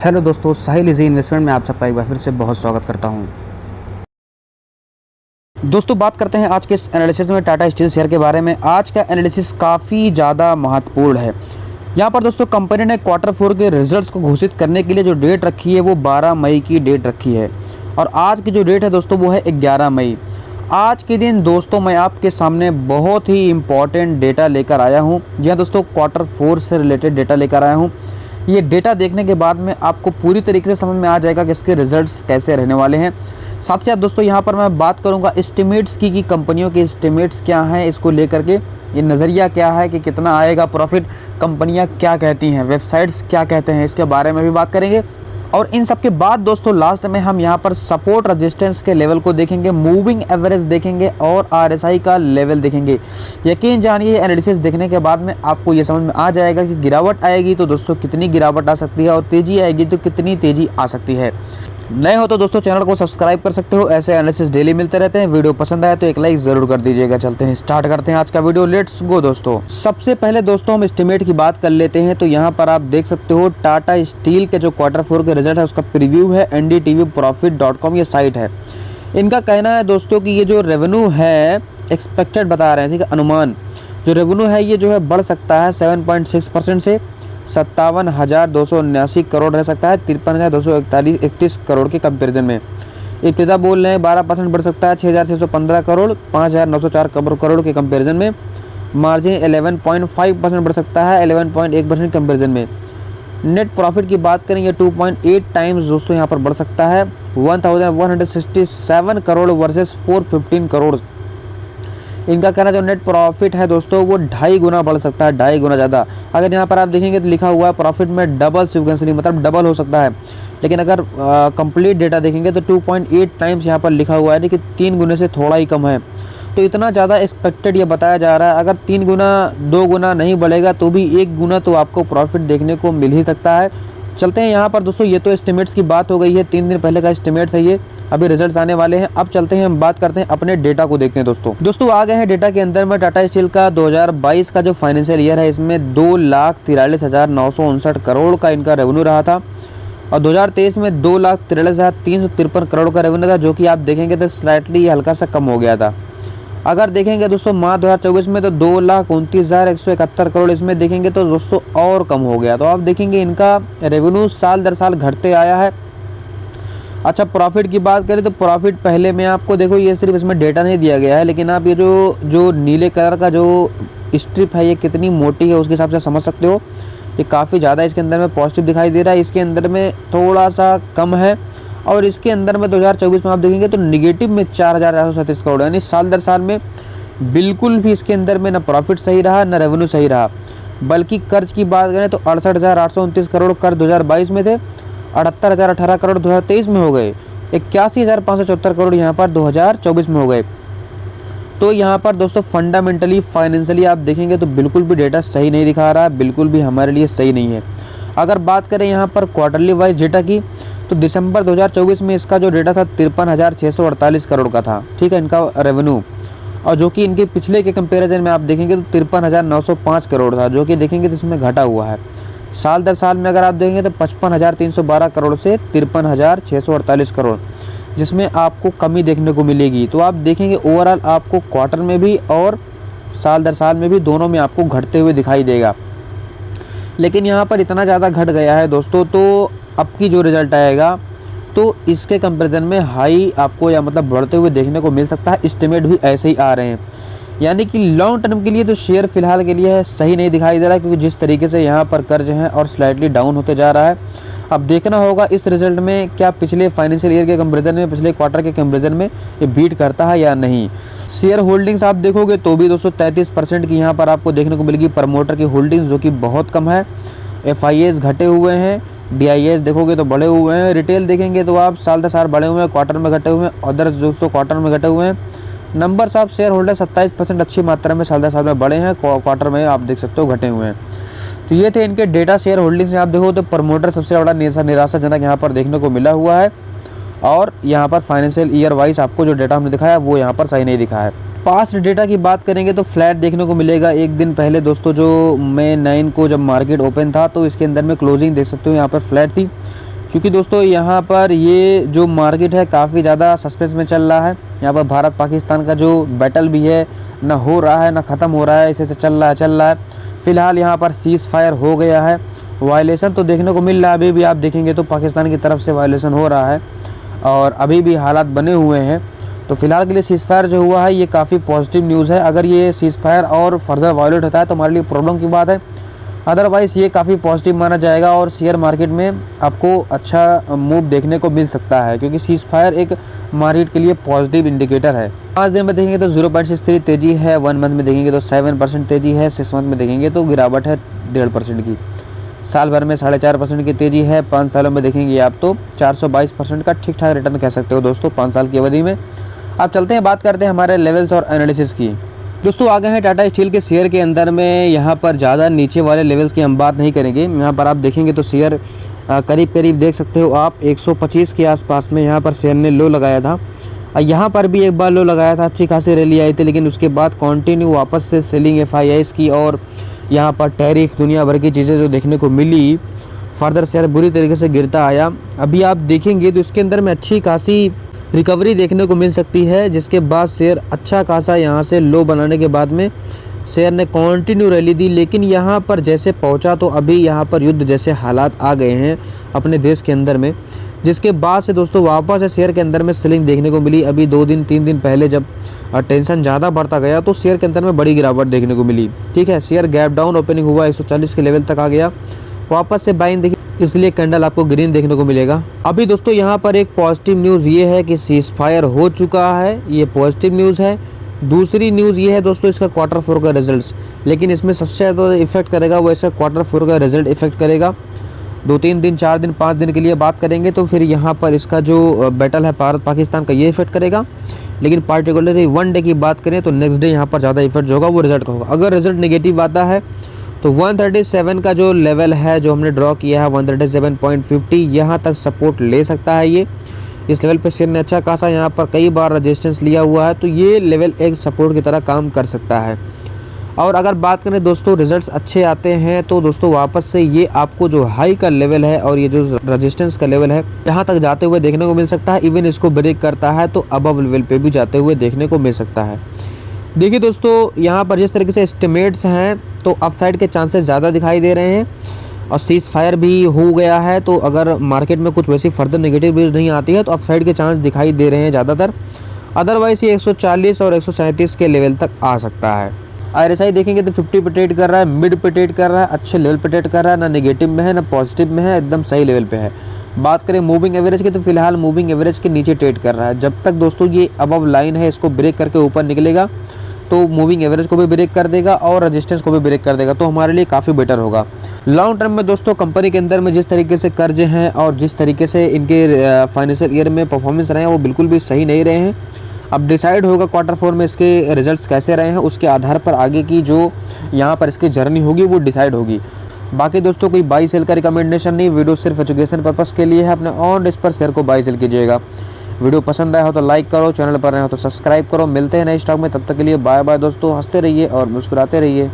Hello दोस्तों, साहिल easy investment में आप सबका एक बार फिर से बहुत स्वागत करता हूं। दोस्तों, बात करते हैं आज के इस एनालिसिस में टाटा स्टील शेयर के बारे में। आज का एनालिसिस काफ़ी ज़्यादा महत्वपूर्ण है। यहाँ पर दोस्तों कंपनी ने क्वार्टर 4 के रिजल्ट्स को घोषित करने के लिए जो डेट रखी है वो 12 मई की डेट रखी है और आज की जो डेट है दोस्तों वो है 11 मई। आज के दिन दोस्तों मैं आपके सामने बहुत ही इम्पॉर्टेंट डेटा लेकर आया हूँ। जी हाँ दोस्तों, क्वार्टर 4 से रिलेटेड डेटा लेकर आया हूँ। ये डेटा देखने के बाद में आपको पूरी तरीके से समझ में आ जाएगा कि इसके रिजल्ट्स कैसे रहने वाले हैं। साथ ही साथ दोस्तों यहाँ पर मैं बात करूँगा एस्टिमेट्स की कि कंपनियों के एस्टिमेट्स क्या हैं, इसको लेकर के ये नज़रिया क्या है कि कितना आएगा प्रॉफिट, कंपनियाँ क्या कहती हैं, वेबसाइट्स क्या कहते हैं, इसके बारे में भी बात करेंगे। और इन सब के बाद दोस्तों लास्ट में हम यहाँ पर सपोर्ट रेजिस्टेंस के लेवल को देखेंगे, मूविंग एवरेज देखेंगे और आरएसआई का लेवल देखेंगे। यकीन जानिए एनालिसिस देखने के बाद में आपको ये समझ में आ जाएगा कि गिरावट आएगी तो दोस्तों कितनी गिरावट आ सकती है और तेज़ी आएगी तो कितनी तेज़ी आ सकती है। नए हो तो दोस्तों चैनल को सब्सक्राइब कर सकते हो, ऐसे एनालिसिस डेली मिलते रहते हैं। वीडियो पसंद आए तो एक लाइक ज़रूर कर दीजिएगा। चलते हैं, स्टार्ट करते हैं आज का वीडियो। लेट्स गो दोस्तों। सबसे पहले दोस्तों हम एस्टिमेट की बात कर लेते हैं। तो यहाँ पर आप देख सकते हो टाटा स्टील के जो क्वार्टर 4 के रिजल्ट है उसका प्रीव्यू है, ndtvprofit.com ये साइट है। इनका कहना है दोस्तों कि ये जो रेवेन्यू है एक्सपेक्टेड बता रहे हैं, ठीक है, अनुमान जो रेवेन्यू है ये जो है बढ़ सकता है 7.6% से 57,279 करोड़ रह सकता है 53,231 करोड़ के कंपैरिजन में। इब्तिदा बोल रहे हैं 12% बढ़ सकता है 6,615 करोड़ 5,904 करोड़ के कंपैरिजन में। मार्जिन 11.5% बढ़ सकता है 11.1% कंपैरिजन में। नेट प्रॉफिट की बात करें ये 2.8 टाइम्स दोस्तों यहाँ पर बढ़ सकता है 1,167 करोड़ वर्सेस 415 करोड़। इनका कहना जो नेट प्रॉफिट है दोस्तों वो 2.5 गुना बढ़ सकता है, 2.5 गुना ज़्यादा। अगर यहाँ पर आप देखेंगे तो लिखा हुआ है प्रॉफिट में डबल सिक्वेंसली, मतलब डबल हो सकता है। लेकिन अगर कंप्लीट डेटा देखेंगे तो 2.8 टाइम्स यहाँ पर लिखा हुआ है, लेकिन 3 गुने से थोड़ा ही कम है। तो इतना ज़्यादा एक्सपेक्टेड ये बताया जा रहा है। अगर 3 गुना 2 गुना नहीं बढ़ेगा तो भी 1 गुना तो आपको प्रॉफिट देखने को मिल ही सकता है। चलते हैं यहाँ पर दोस्तों, ये तो एस्टिमेट्स की बात हो गई है, 3 दिन पहले का एस्टिमेट्स है ये, अभी रिजल्ट्स आने वाले हैं। अब चलते हैं, हम बात करते हैं अपने डेटा को देखते हैं दोस्तों आ गए हैं डेटा के अंदर में। टाटा स्टील का 2022 का जो फाइनेंशियल ईयर है इसमें 2,43,959 करोड़ का इनका रेवेन्यू रहा था और 2023 में 2,43,353 करोड़ का रेवेन्यू था, जो कि आप देखेंगे तो स्लाइटली हल्का सा कम हो गया था। अगर देखेंगे दोस्तों मार्च 2024 में तो 2,29,171 करोड़ इसमें देखेंगे तो दोस्तों और कम हो गया। तो आप देखेंगे इनका रेवेन्यू साल दर साल घटते आया है। अच्छा, प्रॉफिट की बात करें तो प्रॉफिट पहले में आपको देखो, ये सिर्फ इसमें डेटा नहीं दिया गया है, लेकिन आप ये जो नीले कलर का जो स्ट्रिप है ये कितनी मोटी है उसके हिसाब से समझ सकते हो। ये काफ़ी ज़्यादा इसके अंदर में पॉजिटिव दिखाई दे रहा है, इसके अंदर में थोड़ा सा कम है और इसके अंदर में 2024 में आप देखेंगे तो निगेटिव में 4,837 करोड़, यानी साल दर साल में बिल्कुल भी इसके अंदर में ना प्रॉफिट सही रहा ना रेवेन्यू सही रहा। बल्कि कर्ज की बात करें तो 68,829 करोड़ कर्ज 2022 में थे, 78,018 करोड़ 2023 में हो गए, 81,574 करोड़ यहाँ पर 2024 में हो गए। तो यहाँ पर दोस्तों फंडामेंटली फाइनेंशियली आप देखेंगे तो बिल्कुल भी डेटा सही नहीं दिखा रहा है, बिल्कुल भी हमारे लिए सही नहीं है। अगर बात करें यहाँ पर क्वार्टरली वाइज डेटा की तो दिसंबर 2024 में इसका जो डेटा था 53,648 करोड़ का था, ठीक है, इनका रेवेन्यू, और जो कि इनके पिछले के कंपैरिजन में आप देखेंगे तो 53,905 करोड़ था, जो कि देखेंगे तो इसमें घटा हुआ है। साल दर साल में अगर आप देखेंगे तो 55,312 करोड़ से 53,648 करोड़, जिसमें आपको कमी देखने को मिलेगी। तो आप देखेंगे ओवरऑल आपको क्वार्टर में भी और साल दर साल में भी दोनों में आपको घटते हुए दिखाई देगा। लेकिन यहाँ पर इतना ज़्यादा घट गया है दोस्तों, तो अब की जो रिज़ल्ट आएगा तो इसके कंपैरिजन में हाई आपको या मतलब बढ़ते हुए देखने को मिल सकता है। एस्टिमेट भी ऐसे ही आ रहे हैं, यानी कि लॉन्ग टर्म के लिए तो शेयर फिलहाल के लिए सही नहीं दिखाई दे रहा है, क्योंकि जिस तरीके से यहाँ पर कर्ज है और स्लाइटली डाउन होते जा रहा है। अब देखना होगा इस रिजल्ट में क्या पिछले फाइनेंशियल ईयर के कंपैरिजन में, पिछले क्वार्टर के कंपैरिजन में ये बीट करता है या नहीं। शेयर होल्डिंग्स आप देखोगे तो भी दोस्तों 33% की यहाँ पर आपको देखने को मिलेगी प्रमोटर की होल्डिंग्स, जो कि बहुत कम है। FIAs घटे हुए हैं, DIAs देखोगे तो बढ़े हुए हैं, रिटेल देखेंगे तो आप साल दर साल बढ़े हुए हैं, क्वार्टर में घटे हुए हैं, अदर्स दोस्तों क्वार्टर में घटे हुए हैं। नंबर्स आप शेयर होल्डर 27% अच्छी मात्रा में साल दर साल में बढ़े हैं, क्वार्टर में आप देख सकते हो घटे हुए हैं। तो ये थे इनके डेटा शेयर होल्डिंग्स में। आप देखो तो प्रमोटर सबसे बड़ा निराशाजनक यहाँ पर देखने को मिला हुआ है और यहाँ पर फाइनेंशियल ईयर वाइज आपको जो डेटा हमने दिखाया वो यहाँ पर सही नहीं दिखा है। पास्ट डेटा की बात करेंगे तो फ्लैट देखने को मिलेगा। एक दिन पहले दोस्तों जो मई 9 को जब मार्केट ओपन था तो इसके अंदर में क्लोजिंग देख सकते हो यहाँ पर फ्लैट थी, क्योंकि दोस्तों यहाँ पर ये जो मार्केट है काफ़ी ज़्यादा सस्पेंस में चल रहा है। यहाँ पर भारत पाकिस्तान का जो बैटल भी है ना हो रहा है ना ख़त्म हो रहा है, इसे से चल रहा है। फ़िलहाल यहाँ पर सीज़ फायर हो गया है। वायलेशन तो देखने को मिल रहा है, अभी भी आप देखेंगे तो पाकिस्तान की तरफ से वायलेशन हो रहा है और अभी भी हालात बने हुए हैं। तो फिलहाल के लिए सीज़ फायर जो हुआ है ये काफ़ी पॉजिटिव न्यूज़ है। अगर ये सीज़ फायर और फर्दर वायलेट होता है तो हमारे लिए प्रॉब्लम की बात है, अदरवाइज़ ये काफ़ी पॉजिटिव माना जाएगा और शेयर मार्केट में आपको अच्छा मूव देखने को मिल सकता है, क्योंकि सीज़ फायर एक मार्केट के लिए पॉजिटिव इंडिकेटर है। 5 दिन में देखेंगे तो 0.63 तेज़ी है, 1 मंथ में देखेंगे तो 7% तेज़ी है, 6 मंथ में देखेंगे तो गिरावट है 1.5% की, साल भर में 4.5% की तेज़ी है, 5 सालों में देखेंगे आप तो 422% का ठीक ठाक रिटर्न कह सकते हो दोस्तों 5 साल की अवधि में। अब चलते हैं, बात करते हैं हमारे लेवल्स और एनालिसिस की। दोस्तों आ गए हैं टाटा स्टील के शेयर के अंदर में। यहाँ पर ज़्यादा नीचे वाले लेवल्स की हम बात नहीं करेंगे। यहाँ पर आप देखेंगे तो शेयर करीब करीब देख सकते हो आप 125 के आसपास में यहाँ पर शेयर ने लो लगाया था। यहाँ पर भी एक बार लो लगाया था, अच्छी खासी रैली आई थी, लेकिन उसके बाद कंटिन्यू वापस से सेलिंग FIIs की और यहाँ पर टैरिफ दुनिया भर की चीज़ें जो देखने को मिली, फर्दर शेयर बुरी तरीके से गिरता आया। अभी आप देखेंगे तो इसके अंदर में अच्छी खासी रिकवरी देखने को मिल सकती है, जिसके बाद शेयर अच्छा खासा यहाँ से लो बनाने के बाद में शेयर ने कंटिन्यू रैली दी, लेकिन यहाँ पर जैसे पहुँचा तो अभी यहाँ पर युद्ध जैसे हालात आ गए हैं अपने देश के अंदर में, जिसके बाद से दोस्तों वापस से शेयर के अंदर में सेलिंग देखने को मिली। अभी 2 दिन 3 दिन पहले जब टेंशन ज़्यादा बढ़ता गया तो शेयर के अंदर में बड़ी गिरावट देखने को मिली। ठीक है, शेयर गैप डाउन ओपनिंग हुआ 140 के लेवल तक आ गया, वापस से बाइंग देखिए, इसलिए कैंडल आपको ग्रीन देखने को मिलेगा। अभी दोस्तों यहाँ पर एक पॉजिटिव न्यूज़ ये है कि सीज़ फायर हो चुका है, ये पॉजिटिव न्यूज़ है। दूसरी न्यूज़ ये है दोस्तों इसका Q4 का रिजल्ट्स, लेकिन इसमें सबसे ज़्यादा इफेक्ट करेगा वो इसका Q4 का रिजल्ट इफेक्ट करेगा। 2-3 दिन 4 दिन 5 दिन के लिए बात करेंगे तो फिर यहाँ पर इसका जो बैटल है भारत पाकिस्तान का ये इफेक्ट करेगा, लेकिन पार्टिकुलरली 1 डे की बात करें तो नेक्स्ट डे यहाँ पर ज़्यादा इफेक्ट जो होगा वो रिजल्ट का होगा। अगर रिजल्ट नेगेटिव आता है तो 137 का जो लेवल है जो हमने ड्रॉ किया है 137.50 यहाँ तक सपोर्ट ले सकता है। ये इस लेवल पे शेयर ने अच्छा खासा यहाँ पर कई बार रेजिस्टेंस लिया हुआ है, तो ये लेवल एक सपोर्ट की तरह काम कर सकता है। और अगर बात करें दोस्तों रिजल्ट्स अच्छे आते हैं तो दोस्तों वापस से ये आपको जो हाई का लेवल है और ये जो रेजिस्टेंस का लेवल है यहाँ तक जाते हुए देखने को मिल सकता है। इवन इसको ब्रेक करता है तो अबव लेवल पे भी जाते हुए देखने को मिल सकता है। देखिए दोस्तों यहाँ पर जिस तरीके से एस्टिमेट्स हैं तो अपसाइड के चांसेस ज़्यादा दिखाई दे रहे हैं और सीज़ फायर भी हो गया है, तो अगर मार्केट में कुछ वैसी फर्दर नेगेटिव न्यूज़ नहीं आती है तो अपसाइड के चांस दिखाई दे रहे हैं ज़्यादातर। अदरवाइज़ ये 140 और 137 के लेवल तक आ सकता है। RSI देखेंगे तो 50 पे ट्रेड कर रहा है, मिड पे ट्रेड कर रहा है, अच्छे लेवल पे ट्रेड कर रहा है, ना नेगेटिव में है ना पॉजिटिव में है, एकदम सही लेवल पे है। बात करें मूविंग एवरेज की तो फिलहाल मूविंग एवरेज के नीचे ट्रेड कर रहा है। जब तक दोस्तों ये अबव लाइन है इसको ब्रेक करके ऊपर निकलेगा तो मूविंग एवरेज को भी ब्रेक कर देगा और रेजिस्टेंस को भी ब्रेक कर देगा, तो हमारे लिए काफ़ी बेटर होगा। लॉन्ग टर्म में दोस्तों कंपनी के अंदर में जिस तरीके से कर्ज हैं और जिस तरीके से इनके फाइनेंशियल ईयर में परफॉर्मेंस रहे हैं वो बिल्कुल भी सही नहीं रहे हैं। अब डिसाइड होगा Q4 में इसके रिजल्ट्स कैसे रहे हैं, उसके आधार पर आगे की जो यहाँ पर इसकी जर्नी होगी वो डिसाइड होगी। बाकी दोस्तों कोई बाई सेल का रिकमेंडेशन नहीं, वीडियो सिर्फ एजुकेशन पर्पस के लिए है। अपने ऑन रिस्क पर शेयर को बाई सेल कीजिएगा। वीडियो पसंद आया हो तो लाइक करो, चैनल पर रहे हो तो सब्सक्राइब करो। मिलते हैं नए स्टॉक में, तब तक के लिए बाय बाय दोस्तों। हंसते रहिए और मुस्कुराते रहिए।